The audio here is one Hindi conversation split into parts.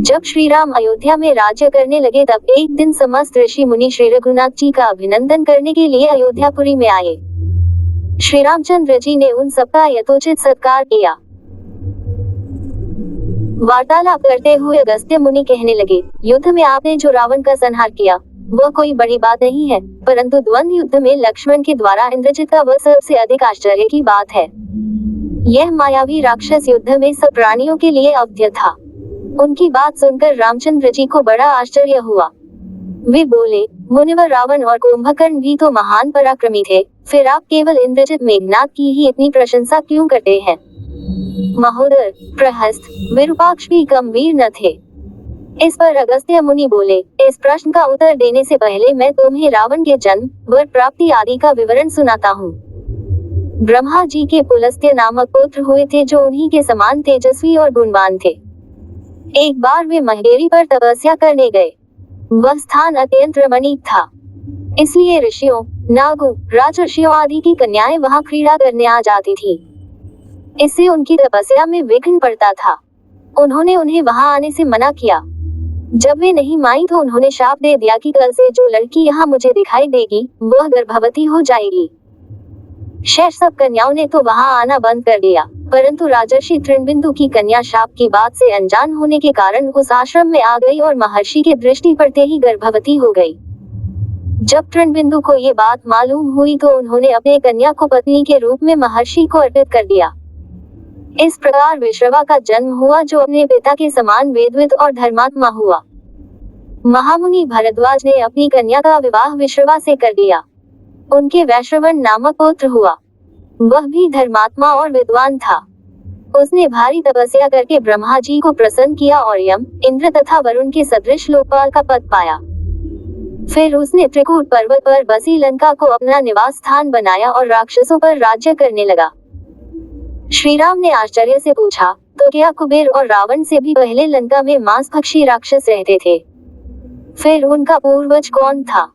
जब श्री राम अयोध्या में राज्य करने लगे तब एक दिन समस्त ऋषि मुनि श्री रघुनाथ जी का अभिनंदन करने के लिए अयोध्यापुरी में आए। श्री रामचंद्र जी ने उन सबका यथोचित सत्कार किया। वार्तालाप करते हुए अगस्त्य मुनि कहने लगे, युद्ध में आपने जो रावण का संहार किया वह कोई बड़ी बात नहीं है, परंतु द्वंद्व युद्ध में लक्ष्मण के द्वारा इंद्रजित का वह सबसे अधिक आश्चर्य की बात है। यह मायावी राक्षस युद्ध में सब प्राणियों के लिए अवध्य था। उनकी बात सुनकर रामचंद्र जी को बड़ा आश्चर्य हुआ। वे बोले, मुनिवर, रावण और कुंभकर्ण भी तो महान पराक्रमी थे, फिर आप केवल इंद्रजित मेघनाद की ही इतनी प्रशंसा क्यों करते हैं? महोदर, प्रहस्त, विरूपाक्ष भी कम वीर न थे। इस पर अगस्त्य मुनि बोले, इस प्रश्न का उत्तर देने से पहले मैं तुम्हें रावण के जन्म, वर प्राप्ति आदि का विवरण सुनाता हूँ। ब्रह्मा जी के पुलस्त्य नामक पुत्र हुए थे जो उन्हीं के समान तेजस्वी और गुणवान थे। एक बार वे महेरी पर तपस्या करने गए। वह स्थान अत्यंत रमणीक था, इसलिए ऋषियों, नागों, राजर्षियों आदि की कन्याएं वहां क्रीड़ा करने आ जाती थी। इससे उनकी तपस्या में विघ्न पड़ता था। उन्होंने उन्हें वहां आने से मना किया। जब वे नहीं मानी तो उन्होंने शाप दे दिया कि कल से जो लड़की यहाँ मुझे दिखाई देगी वह गर्भवती हो जाएगी। शेष सब कन्याओं ने तो वहां आना बंद कर दिया, परंतु राजर्षि तृणबिंदु की कन्या शाप की बात से अनजान होने के कारण उस आश्रम में आ गई और महर्षि की दृष्टि पड़ते ही गर्भवती हो गई। जब तृणबिंदु को ये बात मालूम हुई तो उन्होंने अपने कन्या को पत्नी के रूप में महर्षि को अर्पित कर दिया। इस प्रकार विश्रवा का जन्म हुआ जो अपने पिता के समान वेदविद और धर्मात्मा हुआ। महामुनि भरद्वाज ने अपनी कन्या का विवाह विश्रवा से कर दिया। उनके वैश्रवण नामक पुत्र हुआ। वह भी धर्मात्मा और विद्वान था। उसने भारी तपस्या करके ब्रह्मा जी को प्रसन्न किया और यम, इंद्र तथा वरुण के सदृश लोकपाल का पद पाया। फिर उसने त्रिकूट पर्वत पर बसी लंका को अपना निवास स्थान बनाया और राक्षसों पर राज्य करने लगा। श्री राम ने आश्चर्य से पूछा, तो क्या कुबेर और रावण से भी पहले लंका में मांसभक्षी राक्षस रहते थे? फिर उनका पूर्वज कौन था?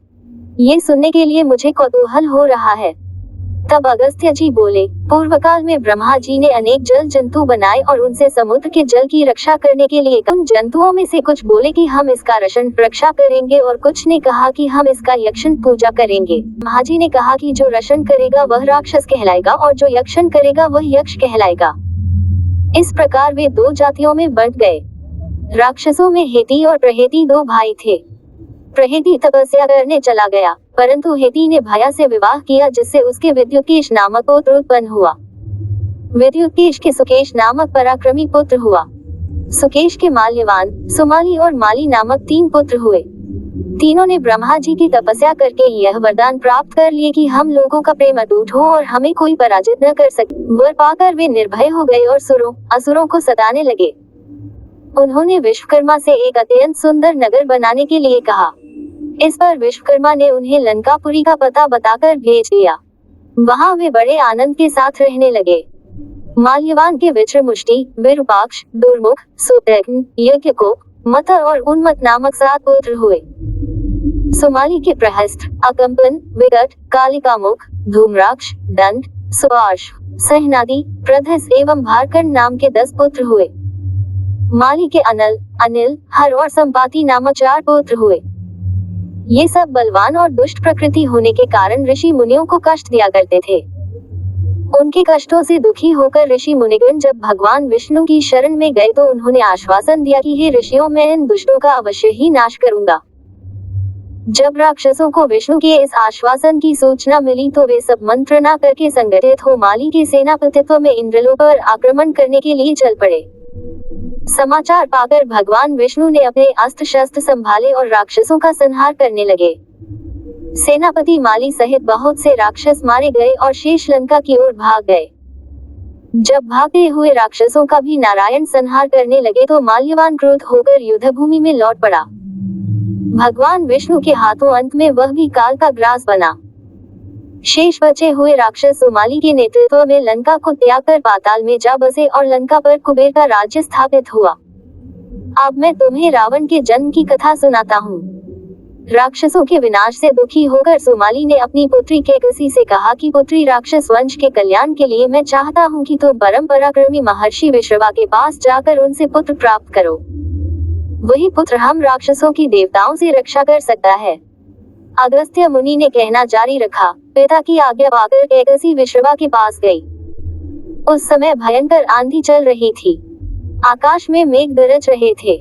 ये सुनने के लिए मुझे कौतूहल हो रहा है। तब अगस्त्य जी बोले, पूर्व काल में ब्रह्मा जी ने अनेक जल जंतु बनाए और उनसे समुद्र के जल की रक्षा करने के लिए उन जंतुओं में से कुछ बोले कि हम इसका रक्षण रक्षा करेंगे और कुछ ने कहा कि हम इसका यक्षण पूजा करेंगे। ब्रह्मा जी ने कहा कि जो रक्षण करेगा वह राक्षस कहलाएगा और जो यक्षण करेगा वह यक्ष कहलाएगा। इस प्रकार वे दो जातियों में बंट गए। राक्षसों में हेती और प्रहेती दो भाई थे। प्रहेती तपस्या करने चला गया, परंतु हेती ने भया से विवाह किया जिससे उसके विद्युत्केश नामक पुत्र उत्पन्न हुआ। विद्युत्केश के सुकेश नामक पराक्रमी पुत्र हुआ। सुकेश के माल्यवान, सुमाली और माली नामक 3 पुत्र हुए। तीनों ने ब्रह्मा जी की तपस्या करके यह वरदान प्राप्त कर लिए कि हम लोगों का प्रेम अटूट हो और हमें कोई पराजित न कर सके। वर पाकर वे निर्भय हो गए और असुरों को सताने लगे। उन्होंने विश्वकर्मा से एक अत्यंत सुंदर नगर बनाने के लिए कहा। इस पर विश्वकर्मा ने उन्हें लंकापुरी का पता बताकर भेज दिया। वहां वे बड़े आनंद के साथ रहने लगे। माल्यवान के विक्रमुष्टि, विरूपाक्ष, दुर्मुख, सुतग्न, यज्ञकोप, मत और उन्मत नामक 7 पुत्र हुए। सुमाली के प्रहस्त, अकंपन, विकट, कालिकामुख, धूम्राक्ष, दंड, सुपार्श, सहनादि, प्रधस एवं भारकंड नाम के 10 पुत्र हुए। माली के अनल, अनिल, हर और संपाति नामक 4 पुत्र हुए। ये सब बलवान और दुष्ट प्रकृति होने के कारण ऋषि मुनियों को कष्ट दिया करते थे। उनके कष्टों से दुखी होकर ऋषि मुनिगण जब भगवान विष्णु की शरण में गए तो उन्होंने आश्वासन दिया कि हे ऋषियों, मैं इन दुष्टों का अवश्य ही नाश करूंगा। जब राक्षसों को विष्णु के इस आश्वासन की सूचना मिली तो वे सब मंत्रणा करके संगठित हो माली के सेनापतित्व में इंद्रलोक पर आक्रमण करने के लिए चल पड़े। समाचार पाकर भगवान विष्णु ने अपने अस्त्र शस्त्र संभाले और राक्षसों का संहार करने लगे। सेनापति माली सहित बहुत से राक्षस मारे गए और शेष लंका की ओर भाग गए। जब भागते हुए राक्षसों का भी नारायण संहार करने लगे तो माल्यवान क्रोध होकर युद्धभूमि में लौट पड़ा। भगवान विष्णु के हाथों अंत में वह भी काल का ग्रास बना। शेष बचे हुए राक्षस सुमाली के नेतृत्व में लंका को त्याग कर पाताल में जा बसे और लंका पर कुबेर का राज्य स्थापित हुआ। अब मैं तुम्हें रावण के जन्म की कथा सुनाता हूँ। राक्षसों के विनाश से दुखी होकर सुमाली ने अपनी पुत्री कैकसी से कहा कि पुत्री, राक्षस वंश के कल्याण के लिए मैं चाहता हूँ कि तुम परम पराक्रमी महर्षि विश्रवा के पास जाकर उनसे पुत्र प्राप्त करो। वही पुत्र हम राक्षसों की देवताओं से रक्षा कर सकता है। अगस्त्य मुनि ने कहना जारी रखा। पिता की आज्ञा पाकर कैकसी विश्रवा के पास गई। उस समय भयंकर आंधी चल रही थी। आकाश में मेघ गरज रहे थे।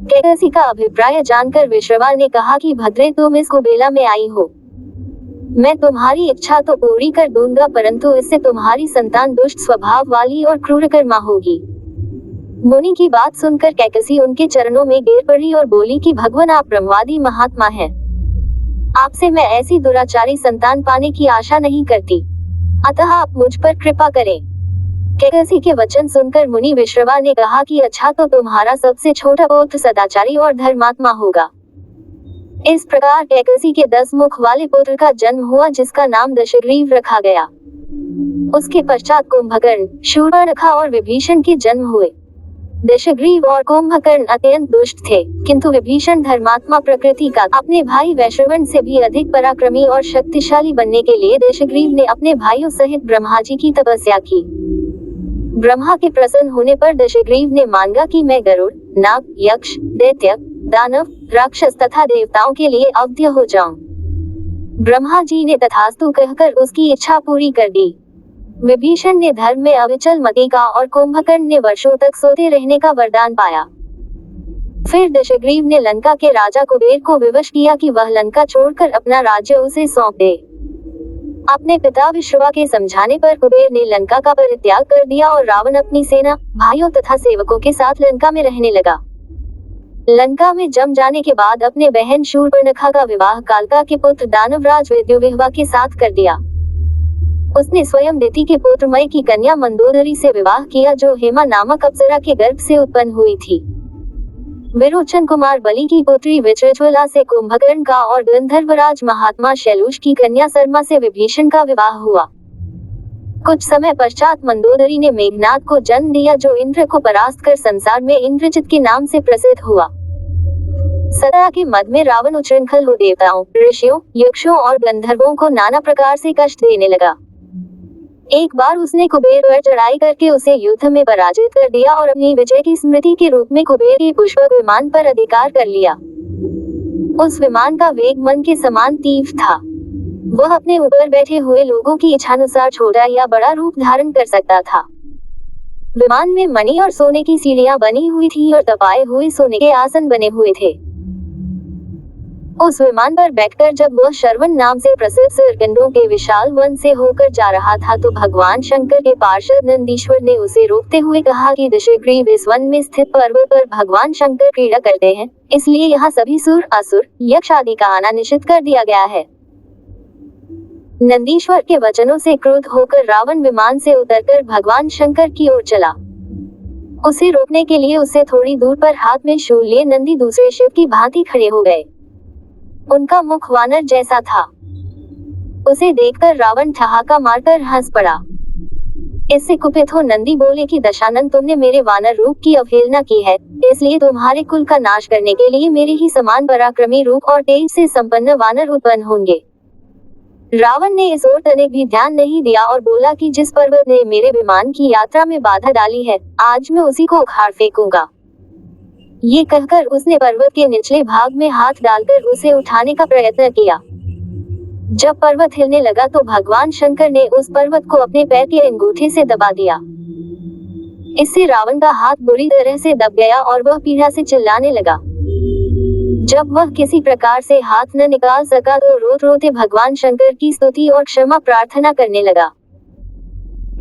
कैकसी का अभिप्राय जानकर विश्रवा ने कहा कि भद्रे, तुम इस कुबेला में आई हो। मैं तुम्हारी इच्छा तो पूरी कर दूंगा, परंतु इससे तुम्हारी संतान दुष्ट स्वभाव वाली और क्रूरकर्मा होगी। मुनि की बात सुनकर कैकसी उनके चरणों में गिर पड़ी और बोली कि भगवान, आप ब्रह्मवादी महात्मा हैं। आपसे मैं ऐसी दुराचारी संतान पाने की आशा नहीं करती, अतः आप मुझ पर कृपा करें। कैकसी के वचन सुनकर मुनि विश्रवा ने कहा कि अच्छा, तो तुम्हारा सबसे छोटा पुत्र सदाचारी और धर्मात्मा होगा। इस प्रकार कैकसी के 10 मुख वाले पुत्र का जन्म हुआ, जिसका नाम दशग्रीव रखा गया। उसके पश्चात कुंभकर्ण, शूर्पणखा और विभीषण के जन्म हुए। दशग्रीव और कुंभकर्ण अत्यंत दुष्ट थे, किंतु विभीषण धर्मात्मा प्रकृति का, अपने भाई वैश्रवण से भी अधिक पराक्रमी और शक्तिशाली बनने के लिए दशग्रीव ने अपने भाइयों सहित ब्रह्मा जी की तपस्या की। ब्रह्मा के प्रसन्न होने पर दशग्रीव ने मांगा कि मैं गरुड़, नाग, यक्ष, दैत्य, दानव, राक्षस तथा देवताओं के लिए अवध्य हो जाऊं। ब्रह्मा जी ने तथास्तु कहकर उसकी इच्छा पूरी कर दी। विभीषण ने धर्म में अविचल मति का और कुंभकर्ण ने वर्षों तक सोते रहने का वरदान पाया। फिर दशग्रीव ने लंका के राजा कुबेर को विवश किया कि वह लंका छोड़कर अपना राज्य उसे सौंप दे। अपने पिता विश्रवा के समझाने पर कुबेर ने लंका का परित्याग कर दिया और रावण अपनी सेना, भाइयों तथा सेवकों के साथ लंका में रहने लगा। लंका में जम जाने के बाद अपने बहन शूर्पणखा का विवाह कालका के पुत्र दानवराज विद्युविह्वा के साथ कर दिया। उसने स्वयं दिति के पुत्र मय की कन्या मंदोदरी से विवाह किया, जो हेमा नामक अप्सरा के गर्भ से उत्पन्न हुई थी। विरोचन कुमार बलि की पुत्री विचज्वला से कुंभकर्ण का और गंधर्वराज महात्मा शैलूष की कन्या सरमा से विभीषण का विवाह हुआ। कुछ समय पश्चात मंदोदरी ने मेघनाद को जन्म दिया, जो इंद्र को परास्त कर संसार में इंद्रजित के नाम से प्रसिद्ध हुआ। सदा के मद में रावण उच्छृंखल हो देवताओं, ऋषियों, यक्षों और गंधर्वों को नाना प्रकार से कष्ट देने लगा। एक बार उसने कुबेर पर चढ़ाई करके उसे युद्ध में पराजित कर दिया और अपनी विजय की स्मृति के रूप में कुबेर के पुष्पक विमान पर अधिकार कर लिया। उस विमान का वेग मन के समान तीव्र था। वह अपने ऊपर बैठे हुए लोगों की इच्छानुसार छोटा या बड़ा रूप धारण कर सकता था। विमान में मणि और सोने की सीढ़ियां बनी हुई थी और तपाए हुए सोने के आसन बने हुए थे। उस विमान पर बैठकर जब वह शरवण नाम से प्रसिद्ध सरकंडों के विशाल वन से होकर जा रहा था, तो भगवान शंकर के पार्षद नंदीश्वर ने उसे रोकते हुए कहा कि दशग्रीव, इस वन में स्थित पर्वत पर भगवान शंकर क्रीड़ा करते हैं, इसलिए यहाँ सभी सुर, असुर, यक्ष आदि का आना निषिद्ध कर दिया गया है। नंदीश्वर के वचनों से क्रोध होकर रावण विमान से उतरकर भगवान शंकर की ओर चला। उसे रोकने के लिए उससे थोड़ी दूर पर हाथ में शूल लिए नंदी दूसरे शिव की भांति खड़े हो गए। उनका मुख वानर जैसा था। उसे देखकर रावण ठहाका मारकर हंस पड़ा। इससे कुपित हो नंदी बोले कि दशानन, तुमने मेरे वानर रूप की अवहेलना की है, इसलिए तुम्हारे कुल का नाश करने के लिए मेरे ही समान पराक्रमी रूप और तेज से संपन्न वानर उत्पन्न होंगे। रावण ने इस ओर तनिक भी ध्यान नहीं दिया और बोला कि जिस पर्वत ने मेरे विमान की यात्रा में बाधा डाली है, आज मैं उसी को उखाड़ फेंकूंगा। ये कहकर उसने पर्वत के निचले भाग में हाथ डालकर उसे उठाने का प्रयत्न किया। जब पर्वत हिलने लगा तो भगवान शंकर ने उस पर्वत को अपने पैर के अंगूठे से दबा दिया। इससे रावण का हाथ बुरी तरह से दब गया और वह पीड़ा से चिल्लाने लगा। जब वह किसी प्रकार से हाथ न निकाल सका तो रोते रोते भगवान शंकर की स्तुति और क्षमा प्रार्थना करने लगा।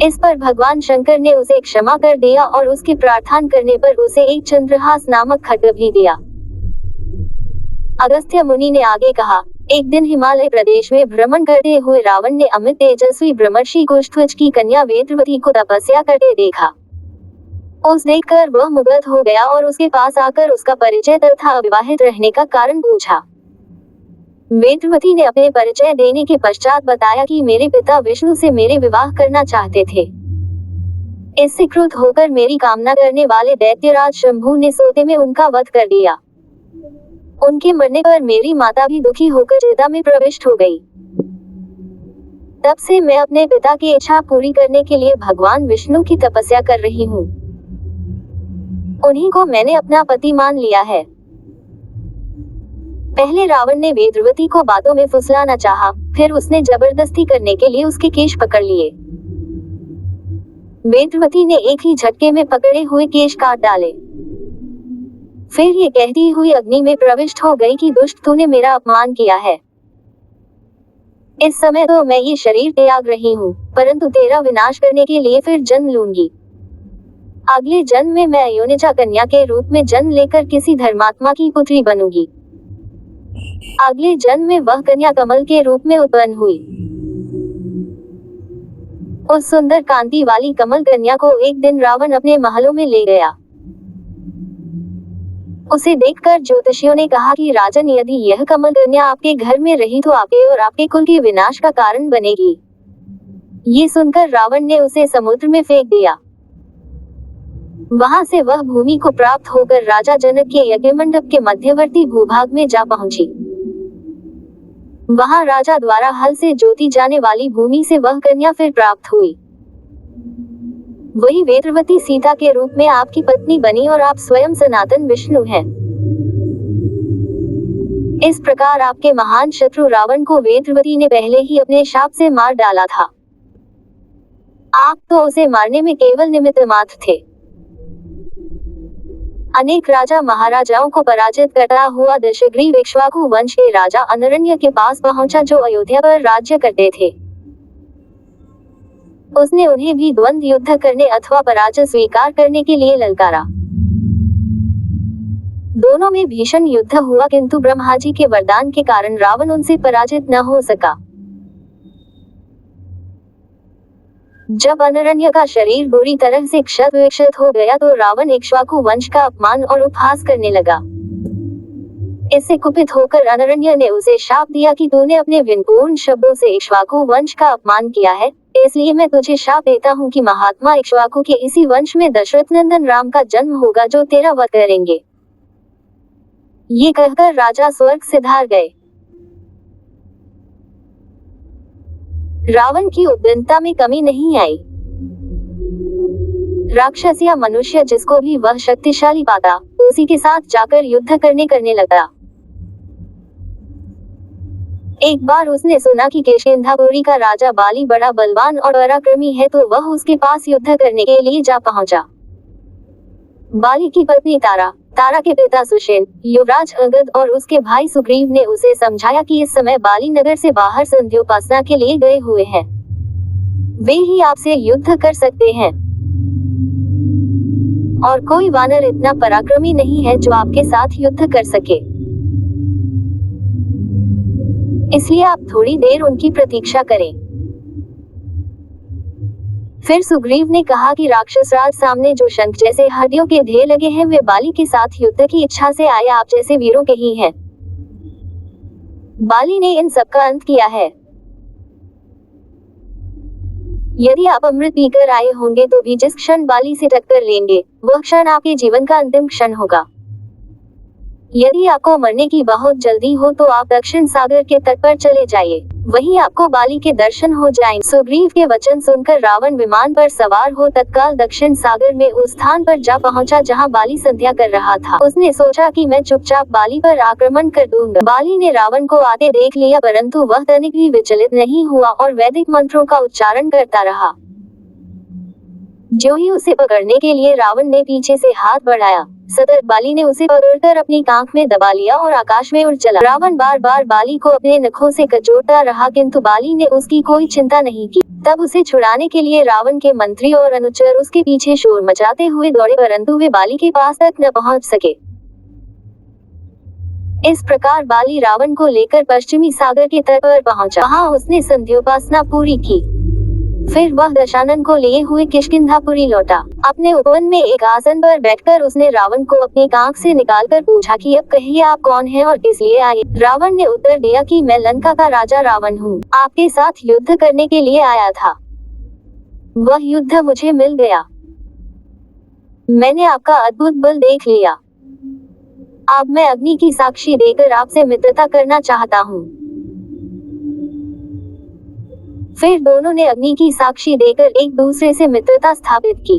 इस पर भगवान शंकर ने उसे क्षमा कर दिया और उसके प्रार्थना करने पर उसे एक चंद्रहास नामक खड्ग भी दिया। अगस्त्य मुनि ने आगे कहा, एक दिन हिमालय प्रदेश में भ्रमण करते हुए रावण ने अमित तेजस्वी ब्रह्मर्षि कुशध्वज की कन्या वेदवती को तपस्या करते देखा। उस देखकर वह मुग्ध हो गया और उसके पास आकर उसका परिचय तथा अविवाहित रहने का कारण पूछा। वेदवती ने अपने परिचय देने के पश्चात बताया कि मेरे पिता विष्णु से मेरे विवाह करना चाहते थे। इससे क्रुद्ध होकर मेरी कामना करने वाले दैत्यराज शंभु ने सोते में उनका वध कर दिया। उनके मरने पर मेरी माता भी दुखी होकर चिता में प्रविष्ट हो गई। तब से मैं अपने पिता की इच्छा पूरी करने के लिए भगवान विष्णु की तपस्या कर रही हूँ। उन्हीं को मैंने अपना पति मान लिया है। पहले रावण ने वेदवती को बातों में फुसलाना चाहा, फिर उसने जबरदस्ती करने के लिए उसके केश पकड़ लिए। वेदवती ने एक ही झटके में पकड़े हुए केश काट डाले। फिर ये कहती हुई अग्नि में प्रविष्ट हो गई कि दुष्ट, तूने मेरा अपमान किया है। इस समय तो मैं ये शरीर त्याग रही हूँ, परंतु तेरा विनाश करने के लिए फिर जन्म लूंगी। अगले जन्म में मैं योनिजा कन्या के रूप में जन्म लेकर किसी धर्मात्मा की पुत्री बनूंगी। अगले जन्म में वह कन्या कमल के रूप में उत्पन्न हुई। उस सुंदर कांति वाली कमल कन्या को एक दिन रावण अपने महलों में ले गया। उसे देखकर ज्योतिषियों ने कहा कि राजन, यदि यह कमल कन्या आपके घर में रही तो आपके और आपके कुल के विनाश का कारण बनेगी। ये सुनकर रावण ने उसे समुद्र में फेंक दिया। वहां से वह भूमि को प्राप्त होकर राजा जनक के यज्ञ मंडप के मध्यवर्ती भूभाग में जा पहुंची। वहां राजा द्वारा हल से जोती जाने वाली भूमि से वह कन्या फिर प्राप्त हुई। वही वेदवती सीता के रूप में आपकी पत्नी बनी और आप स्वयं सनातन विष्णु हैं। इस प्रकार आपके महान शत्रु रावण को वेदवती ने पहले ही अपने शाप से मार डाला था। आप तो उसे मारने में केवल निमित्त मात्र थे। अनेक राजा महाराजाओं को पराजित करता हुआ दशग्रीव इक्ष्वाकु वंश के राजा अनरण्य के पास पहुंचा, जो अयोध्या पर राज्य करते थे। उसने उन्हें भी द्वंद्व युद्ध करने अथवा पराजय स्वीकार करने के लिए ललकारा। दोनों में भीषण युद्ध हुआ, किंतु ब्रह्मा जी के वरदान के कारण रावण उनसे पराजित न हो सका। जब अनरण्य का शरीर बुरी तरह से क्षत विक्षत हो गया तो रावण इक्ष्वाकु वंश का अपमान और उपहास करने लगा। इससे कुपित होकर अनरण्य ने उसे शाप दिया कि तूने अपने विनपूर्ण शब्दों से इक्ष्वाकु वंश का अपमान किया है, इसलिए मैं तुझे शाप देता हूँ कि महात्मा इक्ष्वाकु के इसी वंश में दशरथ नंदन राम का जन्म होगा, जो तेरा वध करेंगे। ये कहकर राजा स्वर्ग सिधार गए। रावण की उद्दंडता में कमी नहीं आई। राक्षस या मनुष्य जिसको भी वह शक्तिशाली पाता, उसी के साथ जाकर युद्ध करने लगा। एक बार उसने सुना कि किष्किंधापुरी का राजा बाली बड़ा बलवान और पराक्रमी है, तो वह उसके पास युद्ध करने के लिए जा पहुंचा। बाली की पत्नी तारा, तारा के पिता सुषेण, युवराज अंगद और उसके भाई सुग्रीव ने उसे समझाया कि इस समय बाली नगर से बाहर संध्योपासना के लिए गए हुए हैं। वे ही आपसे युद्ध कर सकते हैं, और कोई वानर इतना पराक्रमी नहीं है जो आपके साथ युद्ध कर सके। इसलिए आप थोड़ी देर उनकी प्रतीक्षा करें। फिर सुग्रीव ने कहा कि राक्षस राज सामने जो शंख जैसे हड्डियों के ढेर लगे हैं, वे बाली के साथ युद्ध की इच्छा से आए आप जैसे वीरों के ही हैं। बाली ने इन सब का अंत किया है। यदि आप अमृत पीकर आए होंगे तो भी जिस क्षण बाली से टक्कर लेंगे, वह क्षण आपके जीवन का अंतिम क्षण होगा। यदि आपको मरने की बहुत जल्दी हो तो आप दक्षिण सागर के तट पर चले जाइए, वहीं आपको बाली के दर्शन हो जाएंगे। सुग्रीव के वचन सुनकर रावण विमान पर सवार हो तत्काल दक्षिण सागर में उस स्थान पर जा पहुंचा जहां बाली संध्या कर रहा था। उसने सोचा कि मैं चुपचाप बाली पर आक्रमण कर दूंगा। बाली ने रावण को आते देख लिया, परंतु वह तनिक भी विचलित नहीं हुआ और वैदिक मंत्रों का उच्चारण करता रहा। जो ही उसे पकड़ने के लिए रावण ने पीछे से हाथ बढ़ाया, सदर बाली ने उसे पकड़कर अपनी कांख में दबा लिया और आकाश में उड़ चला। रावण बार बार बाली को अपने नखों से कचोटता रहा, किंतु बाली ने उसकी कोई चिंता नहीं की। तब उसे छुड़ाने के लिए रावण के मंत्री और अनुचर उसके पीछे शोर मचाते हुए दौड़े, परंतु वे बाली के पास तक न पहुंच सके। इस प्रकार बाली रावण को लेकर पश्चिमी सागर के तट पर पहुंचा। वहां उसने संध्योपासना पूरी की। फिर वह दशानन को लिए हुए किष्किंधापुरी लौटा। अपने उपवन में एक आसन पर बैठकर उसने रावण को अपनी कांख से निकालकर पूछा कि अब कहिए आप कौन हैं और किस लिए आए। रावण ने उत्तर दिया कि मैं लंका का राजा रावण हूँ, आपके साथ युद्ध करने के लिए आया था। वह युद्ध मुझे मिल गया। मैंने आपका अद्भुत बल देख लिया। अब मैं अग्नि की साक्षी देकर आपसे मित्रता करना चाहता हूँ। फिर दोनों ने अग्नि की साक्षी देकर एक दूसरे से मित्रता स्थापित की।